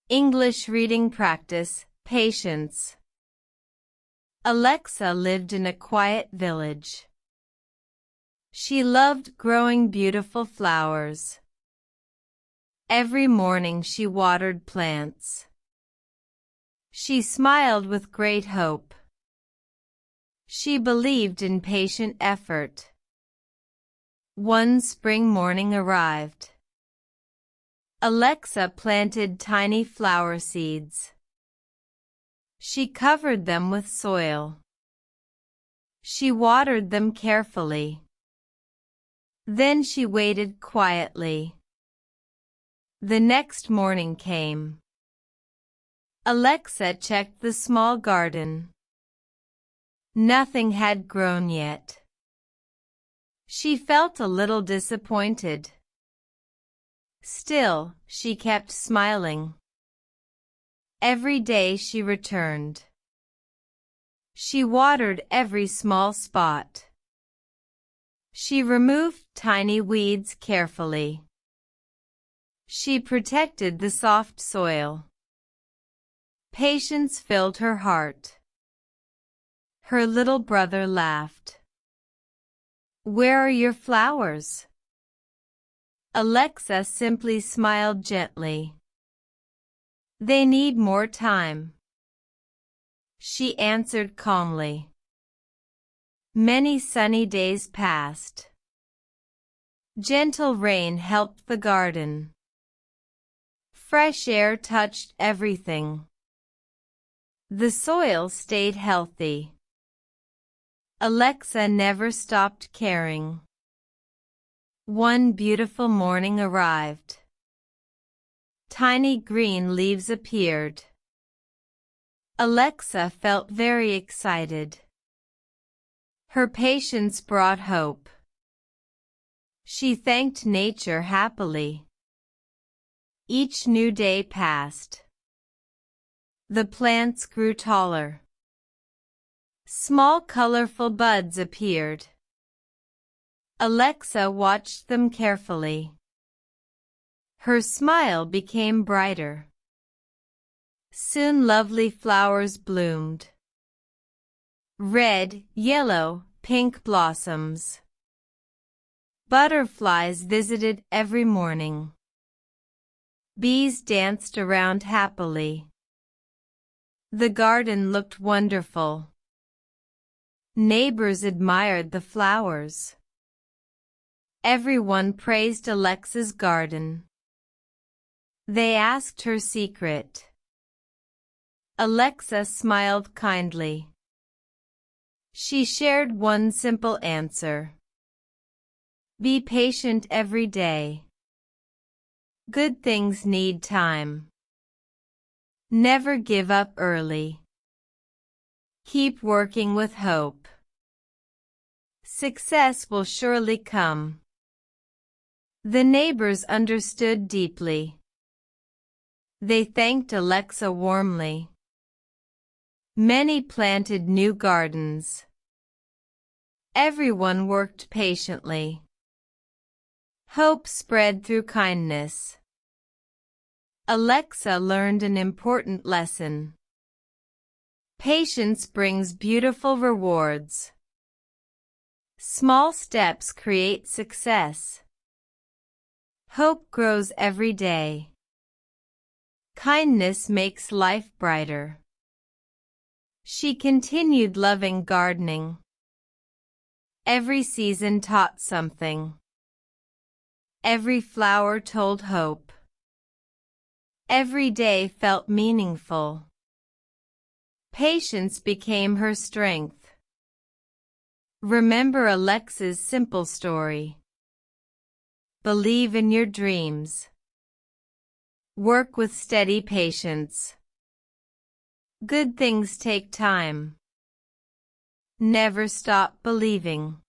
English reading practice, patience. Alexa lived in a quiet village. She loved growing beautiful flowers. Every morning she watered plants. She smiled with great hope. She believed in patient effort. One spring morning arrived. Alexa planted tiny flower seeds. She covered them with soil. She watered them carefully. Then she waited quietly. The next morning came. Alexa checked the small garden. Nothing had grown yet. She felt a little disappointed. Still, she kept smiling. Every day she returned. She watered every small spot. She removed tiny weeds carefully. She protected the soft soil. Patience filled her heart. Her little brother laughed. "Where are your flowers?" Alexa simply smiled gently. "They need more time," she answered calmly. Many sunny days passed. Gentle rain helped the garden. Fresh air touched everything. The soil stayed healthy. Alexa never stopped caring. One beautiful morning arrived. Tiny green leaves appeared. Alexa felt very excited. Her patience brought hope. She thanked nature happily. Each new day passed. The plants grew taller. Small colorful buds appeared. Alexa watched them carefully. Her smile became brighter. Soon lovely flowers bloomed. Red, yellow, pink blossoms. Butterflies visited every morning. Bees danced around happily. The garden looked wonderful. Neighbors admired the flowers. Everyone praised Alexa's garden. They asked her secret. Alexa smiled kindly. She shared one simple answer. Be patient every day. Good things need time. Never give up early. Keep working with hope. Success will surely come. The neighbors understood deeply. They thanked Alexa warmly. Many planted new gardens. Everyone worked patiently. Hope spread through kindness. Alexa learned an important lesson. Patience brings beautiful rewards. Small steps create success. Hope grows every day. Kindness makes life brighter. She continued loving gardening. Every season taught something. Every flower told hope. Every day felt meaningful. Patience became her strength. Remember Alexa's simple story. Believe in your dreams. Work with steady patience. Good things take time. Never stop believing.